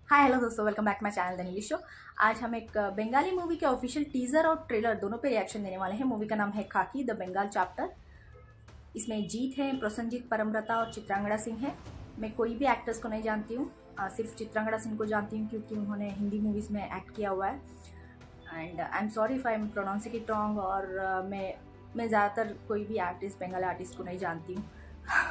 Hi hello दोस्तों, welcome back my channel the English show. आज हम एक बंगाली मूवी के ऑफिशियल टीजर और ट्रेलर दोनों पे रिएक्शन देने वाले हैं। मूवी का नाम है खाकी द बंगाल चैप्टर। इसमें जीत है, प्रसन्नजीत, परमव्रता और चित्रांगदा सिंह है। मैं कोई भी एक्टर्स को नहीं जानती हूँ, सिर्फ चित्रांगदा सिंह को जानती हूँ क्योंकि उन्होंने हिंदी मूवीज़ में एक्ट किया हुआ है। And I am sorry if I am pronouncing it wrong. और मैं ज़्यादातर कोई भी आर्टिस्ट, बंगाली आर्टिस्ट को नहीं जानती हूँ।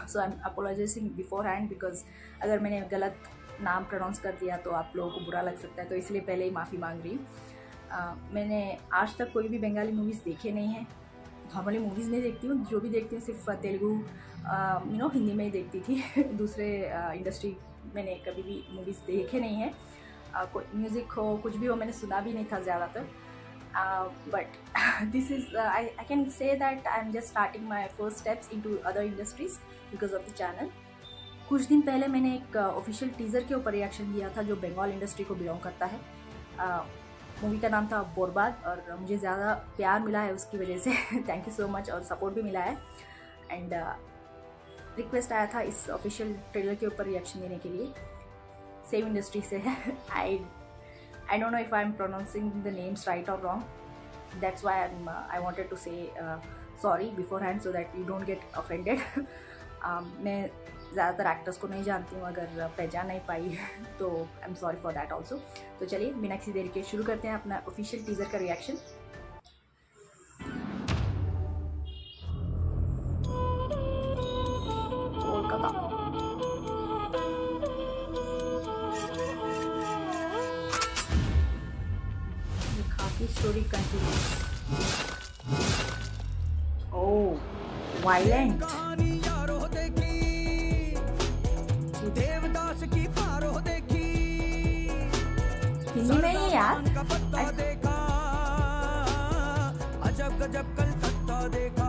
So I am apologising beforehand because अगर मैंने गलत नाम प्रोनाउंस कर दिया तो आप लोगों को बुरा लग सकता है, तो इसलिए पहले ही माफ़ी मांग रही हूँ। मैंने आज तक कोई भी बंगाली मूवीज़ देखे नहीं हैं। नॉर्मली मूवीज़ नहीं देखती हूँ, जो भी देखती हूँ सिर्फ तेलुगु हिंदी में ही देखती थी। दूसरे इंडस्ट्री मैंने कभी भी मूवीज़ देखे नहीं हैं। कोई म्यूज़िक हो, कुछ भी हो, मैंने सुना भी नहीं था ज़्यादातर। But this is I can say that I am just starting my first steps into other industries because of the channel. कुछ दिन पहले मैंने एक ऑफिशियल टीज़र के ऊपर रिएक्शन दिया था जो बंगाल इंडस्ट्री को बिलोंग करता है। मूवी का नाम था बर्बाद और मुझे ज़्यादा प्यार मिला है उसकी वजह से। थैंक यू सो मच, और सपोर्ट भी मिला है। एंड रिक्वेस्ट आया था इस ऑफिशियल ट्रेलर के ऊपर रिएक्शन देने के लिए। सेम इंडस्ट्री से है। I don't know if I am pronouncing the names right और wrong. That's why I wanted to say sorry beforehand so that you don't get offended. मैं ज़्यादातर एक्टर्स को नहीं जानती हूँ, अगर पहचान नहीं पाई तो आई am sorry for that also. तो चलिए बिना किसी देरी के शुरू करते हैं अपना ऑफिशियल टीज़र का रिएक्शन। कोलकाता खाकी स्टोरी कंटिन्यू। ओह वायलेंट। देवदास की पारो देखी हिंदी में ही यार। देखा अजब गजब कलकत्ता देखा।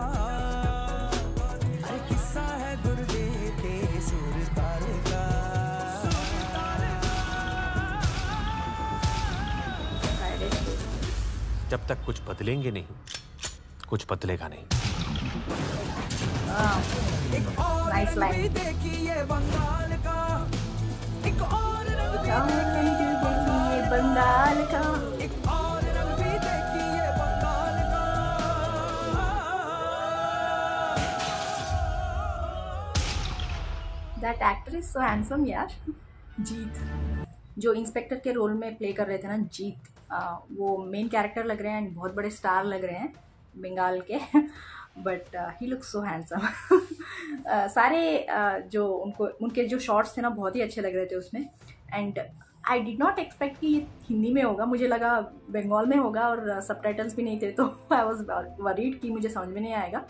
अरे किस्सा है गुरुदेव के सुरतार का। जब तक कुछ बदलेंगे नहीं, कुछ बदलेगा नहीं। एक और नाइस रंग लाइन। भी देखिए बंगाल का। एक और रंग देखिए बंगाल का। एक और रंग भी देखिए बंगाल का। That actor is so handsome यार। जीत जो इंस्पेक्टर के रोल में प्ले कर रहे थे ना, जीत, वो मेन कैरेक्टर लग रहे हैं एंड बहुत बड़े स्टार लग रहे हैं बंगाल के। But he looks so handsome. सारे जो उनके जो शॉट्स थे ना बहुत ही अच्छे लग रहे थे उसमें। And I did not expect कि ये हिंदी में होगा, मुझे लगा बंगाल में होगा और सबटाइटल्स भी नहीं थे, तो आई वॉज वरीड कि मुझे समझ में नहीं आएगा।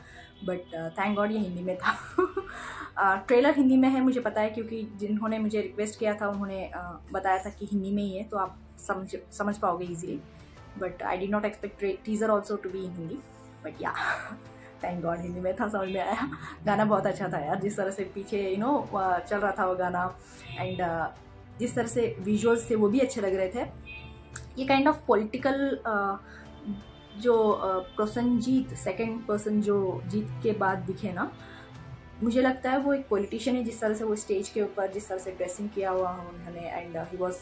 बट थैंक गॉड ये हिंदी में था। ट्रेलर हिंदी में है, मुझे पता है क्योंकि जिन्होंने मुझे रिक्वेस्ट किया था उन्होंने बताया था कि हिंदी में ही है, तो आप समझ पाओगे easily. But I did not expect teaser also to be in Hindi, but yeah thank god Hindi में था, समझ में आया। गाना बहुत अच्छा था यार, जिस तरह से पीछे चल रहा था वो गाना, एंड जिस तरह से विजुअल्स थे वो भी अच्छे लग रहे थे। ये काइंड ऑफ पॉलिटिकल जो प्रसन्नजीत सेकंड पर्सन जो जीत के बाद दिखे ना, मुझे लगता है वो एक पॉलिटिशियन है। जिस तरह से वो स्टेज के ऊपर जिस तरह से ड्रेसिंग किया हुआ उन्होंने, and he was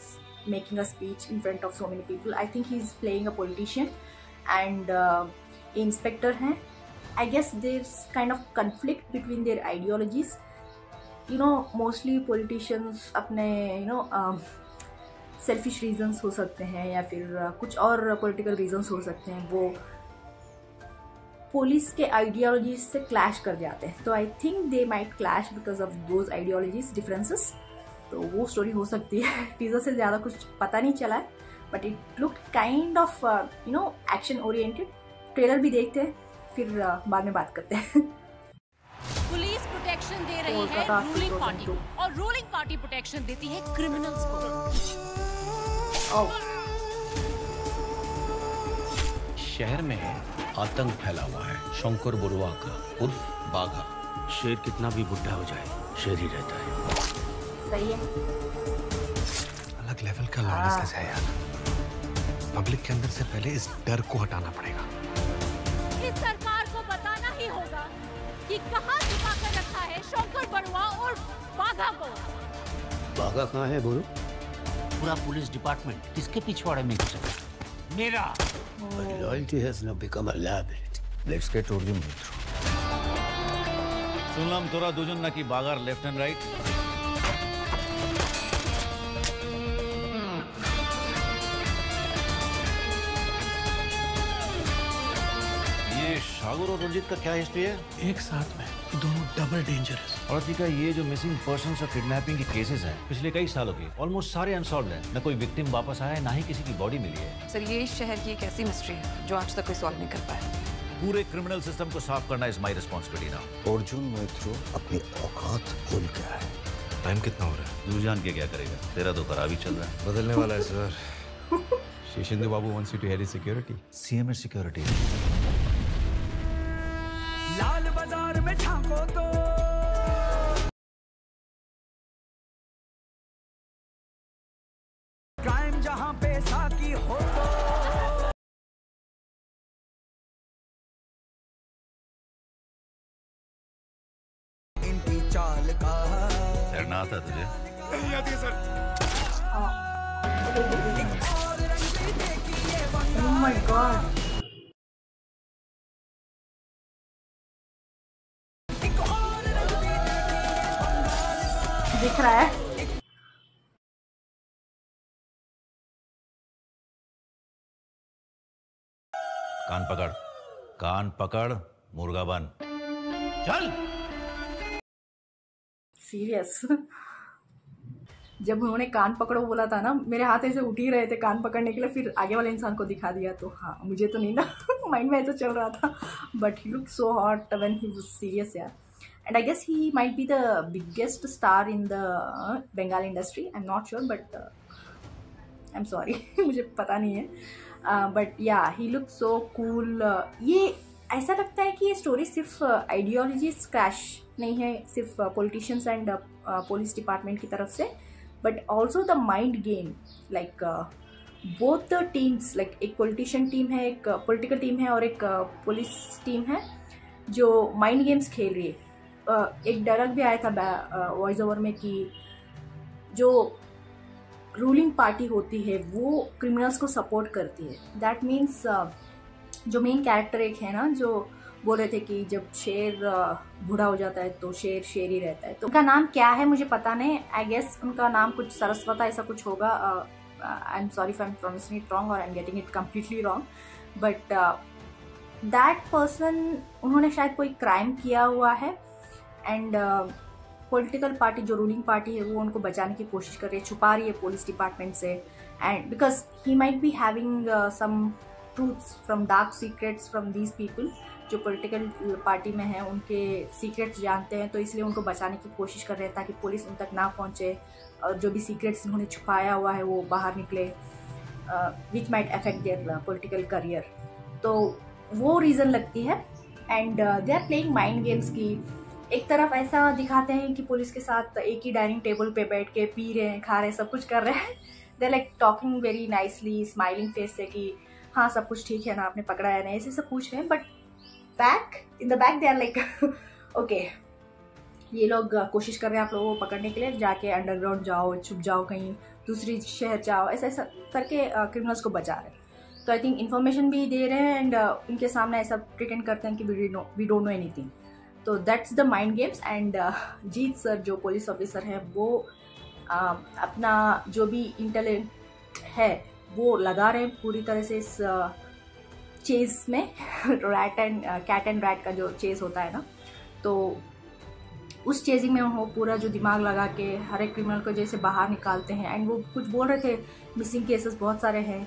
making a speech in front of so many people. I think he is playing a politician and inspector हैं। I guess there's kind of conflict between their ideologies. Mostly politicians अपने selfish reasons हो सकते हैं या फिर कुछ और political reasons हो सकते हैं, वो पुलिस के ideologies से clash कर जाते हैं। तो I think they might clash because of those ideologies differences. तो वो स्टोरी हो सकती है। टीजर से ज़्यादा कुछ पता नहीं चला है, but it look kind of action oriented. Trailer भी देखते हैं, फिर बाद में बात करते हैं। पुलिस प्रोटेक्शन दे रही है रूलिंग पार्टी को और रूलिंग पार्टी प्रोटेक्शन देती है क्रिमिनल्स को। शहर में आतंक फैला हुआ है शंकर बरुआ का उर्फ बाघा। शेर कितना भी बुढ़ा हो जाए, शेर ही रहता है। सही है। अलग लेवल का लॉलेसनेस है यार। पब्लिक के अंदर से पहले इस डर को हटाना पड़ेगा। इस सरकार को बताना ही होगा कि कहां छुपा कर रखा है शंकर बरुआ और बाघा को। बाघा कहाँ है बोलो? पूरा पुलिस डिपार्टमेंट किसके पिछवाड़े में घुसा? मेरा। But loyalty has now become a liability. Let's get Arjun through. শুনলাম তোরা দুজন নাকি বাগার লেফট এন্ড রাইট। ये सागर और रंजीत का क्या हिस्ट्री है? एक साथ में ये दोनों डबल डेंजरस। और का ये जो मिसिंग पर्सन्स और किडनैपिंग के केसेस हैं पिछले कई सालों के ऑलमोस्ट सारे अनसॉल्व्ड हैं। न कोई विक्टिम वापस आया है, ना ही किसी की बॉडी मिली है। सर ये इस शहर की एक ऐसी मिस्ट्री है जो आज तक कोई सॉल्व नहीं कर पाया। पूरे क्रिमिनल सिस्टम को साफ करना is my responsibility now. Arjun मैथ्रो अपनी औकात भूल गया है। टाइम कितना हो रहा है? तू जान के क्या करेगा, तेरा तो खराब ही चल रहा है। बदलने वाला है sir. Sheshendra Babu wants you to head his security. CM security. Lal Bazar में झांको तो क्राइम जहां पे साकी हो तो इनकी चाल का तैरना आता तुझे? नहीं आती है सर। Oh my God. दिख रहा है? कान पकड़ मुर्गा बन, चल। सीरियस। जब उन्होंने कान पकड़ो बोला था ना, मेरे हाथ ऐसे उठ ही रहे थे कान पकड़ने के लिए, फिर आगे वाले इंसान को दिखा दिया तो हाँ, मुझे तो नहीं ना माइंड में ऐसा चल रहा था। But he look so hot when he was serious यार। And I guess he might be the biggest star in the Bengal industry. I'm not sure, but I'm sorry, मुझे पता नहीं है. But yeah, he looks so cool. ये ऐसा लगता है कि ये स्टोरी सिर्फ आइडियोलॉजीज क्रैश नहीं है, सिर्फ पॉलिटिशियंस एंड पुलिस डिपार्टमेंट की तरफ से, but also the mind game, like both the teams, like एक पॉलिटिशियन टीम है, एक पॉलिटिकल टीम है और एक पुलिस टीम है जो माइंड गेम्स खेल रही है. एक डायलॉग भी आया था वॉइस ओवर में कि जो रूलिंग पार्टी होती है वो क्रिमिनल्स को सपोर्ट करती है. दैट मीन्स जो मेन कैरेक्टर एक है ना, जो बोल रहे थे कि जब शेर बूढ़ा हो जाता है तो शेर शेर ही रहता है. तो उनका नाम क्या है मुझे पता नहीं. आई गेस उनका नाम कुछ सरस्वता ऐसा कुछ होगा. I am sorry if I am pronouncing it wrong और I am getting it completely wrong. But that person, उन्होंने शायद कोई क्राइम किया हुआ है एंड पॉलिटिकल पार्टी जो रूलिंग पार्टी है वो उनको बचाने की कोशिश कर रही है, छुपा रही है पुलिस डिपार्टमेंट से. And because he might be having some truths from dark secrets from these people जो पॉलिटिकल पार्टी में हैं, उनके सीक्रेट्स जानते हैं, तो इसलिए उनको बचाने की कोशिश कर रहे हैं ताकि पुलिस उन तक ना पहुंचे और जो भी सीक्रेट्स उन्होंने छुपाया हुआ है वो बाहर निकले, which might affect their political career. तो वो रीज़न लगती है. And they are playing mind games की. एक तरफ ऐसा दिखाते हैं कि पुलिस के साथ एक ही डाइनिंग टेबल पे बैठ के पी रहे हैं, खा रहे हैं, सब कुछ कर रहे हैं. They like talking very nicely, smiling face से कि हाँ सब कुछ ठीक है ना, आपने पकड़ा है ना, ऐसे सब पूछ रहे हैं. But back in the back they are like okay, ये लोग कोशिश कर रहे हैं आप लोगों को पकड़ने के लिए, जाके अंडरग्राउंड जाओ, छुप जाओ, कहीं दूसरी शहर जाओ, ऐसा ऐसा करके क्रिमिनल्स को बचा रहे हैं. तो आई थिंक इन्फॉर्मेशन भी दे रहे हैं एंड उनके सामने ऐसा प्रिटेंड करते हैं कि वी डोंट नो एनीथिंग. तो that's the mind games. And Jeet sir जो पुलिस ऑफिसर है वो अपना जो भी इंटेलेक्ट है वो लगा रहे हैं पूरी तरह से इस चेज में. कैट एंड रैट का जो चेज होता है ना, तो उस चेजिंग में वो पूरा जो दिमाग लगा के हर एक क्रिमिनल को जैसे बाहर निकालते हैं. एंड वो कुछ बोल रहे थे मिसिंग केसेस बहुत सारे हैं.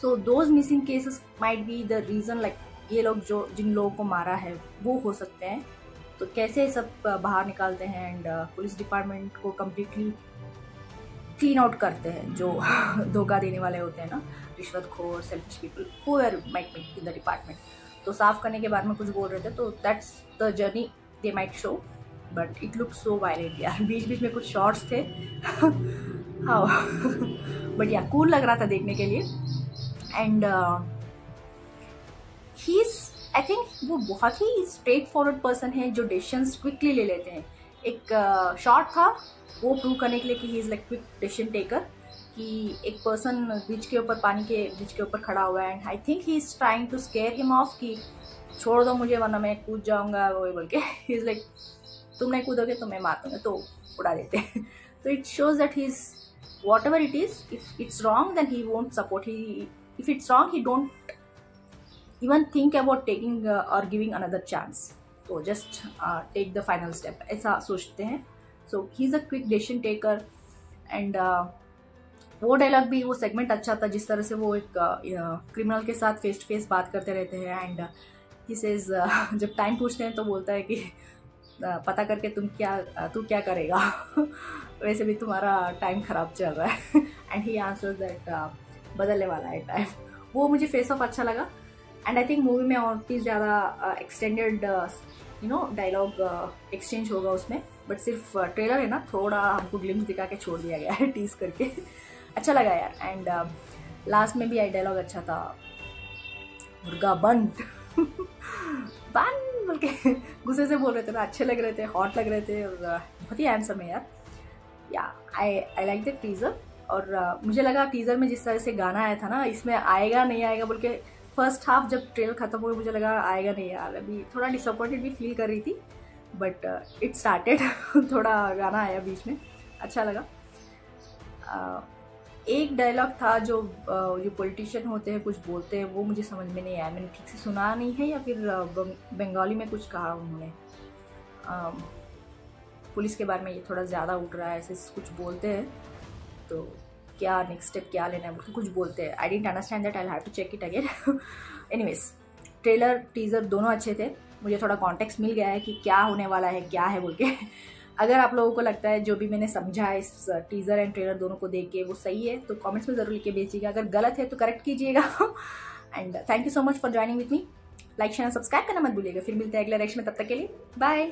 So those missing cases might be the reason, like ये लोग जो जिन लोगों को मारा है वो हो सकते हैं. तो कैसे सब बाहर निकालते हैं एंड पुलिस डिपार्टमेंट को कम्प्लीटली क्लीन आउट करते हैं जो धोखा देने वाले होते हैं ना, रिश्वतखोर, selfish people whoever might be in the department. तो साफ करने के बारे में कुछ बोल रहे थे. तो that's the journey they might show. But it look so violent यार. बीच बीच में कुछ शॉर्ट्स थे हाँ बट या कूल लग रहा था देखने के लिए. And he is, I think वो बहुत ही स्ट्रेट फॉरवर्ड पर्सन है जो डिसीजंस क्विकली ले लेते हैं. एक शॉर्ट था वो प्रूव करने के लिए कि he is like quick decision taker. कि एक पर्सन ब्रिज के ऊपर, पानी के ब्रिज के ऊपर खड़ा हुआ है and I think he is trying to scare him off कि छोड़ दो मुझे वरना मैं कूद जाऊंगा, वो बोल के ही इज लाइक तुम नहीं कूदोगे तो मैं मार दूंगा, तो उड़ा देते हैं। तो it shows that he is whatever it is, if it's wrong then he won't support, if it's wrong he don't even think about taking or giving another chance, so just take the final step, ऐसा सोचते हैं। so he's a quick decision taker and वो dialogue भी, वो segment अच्छा था जिस तरह से वो एक क्रिमिनल के साथ फेस टू फेस बात करते रहते हैं एंड ही सेज जब टाइम पूछते हैं तो बोलता है कि पता करके तू क्या करेगा वैसे भी तुम्हारा टाइम खराब चल रहा है एंड ही आंसर्स दैट बदलने वाला है टाइम। वो मुझे फेस ऑफ अच्छा लगा एंड आई थिंक मूवी में और भी ज़्यादा एक्सटेंडेड डायलॉग एक्सचेंज होगा उसमें, बट सिर्फ ट्रेलर है ना, थोड़ा हमको ग्लिम्स दिखा के छोड़ दिया गया है टीज करके। अच्छा लगा यार। एंड लास्ट में भी आई डायलॉग अच्छा था, मुर्गा बंद बंद बोल के गुस्से से बोल रहे थे ना, अच्छे लग रहे थे, हॉट लग रहे थे और बहुत ही हैंडसम है यार। या आई लाइक द टीजर। और मुझे लगा टीजर में जिस तरह से गाना आया था ना, इसमें आएगा नहीं आएगा बोल के फर्स्ट हाफ जब ट्रेलर खत्म हुआ मुझे लगा आएगा नहीं यार, अभी थोड़ा डिसअपॉइंटेड भी फील कर रही थी, बट इट स्टार्टेड थोड़ा गाना आया बीच में, अच्छा लगा। एक डायलॉग था जो पॉलिटिशियन होते हैं कुछ बोलते हैं, वो मुझे समझ में नहीं आया, मैंने ठीक से सुना नहीं है या फिर बंगाली में कुछ कहा उन्होंने। पुलिस के बारे में ये थोड़ा ज़्यादा उठ रहा है, ऐसे कुछ बोलते हैं, तो क्या नेक्स्ट स्टेप क्या लेना है कुछ बोलते हैं। I didn't understand that, I have to check it again. Anyways, trailer teaser दोनों अच्छे थे, मुझे थोड़ा कॉन्टेक्स्ट मिल गया है कि क्या होने वाला है क्या है बोल के। अगर आप लोगों को लगता है जो भी मैंने समझा इस टीजर एंड ट्रेलर दोनों को देख के वो सही है तो कमेंट्स में ज़रूर लिख के भेजिएगा, अगर गलत है तो करेक्ट कीजिएगा। And thank you so much for joining with me. Like share subscribe करना मत भूलिएगा। फिर मिलते हैं अगले रिएक्शन में, तब तक के लिए बाय।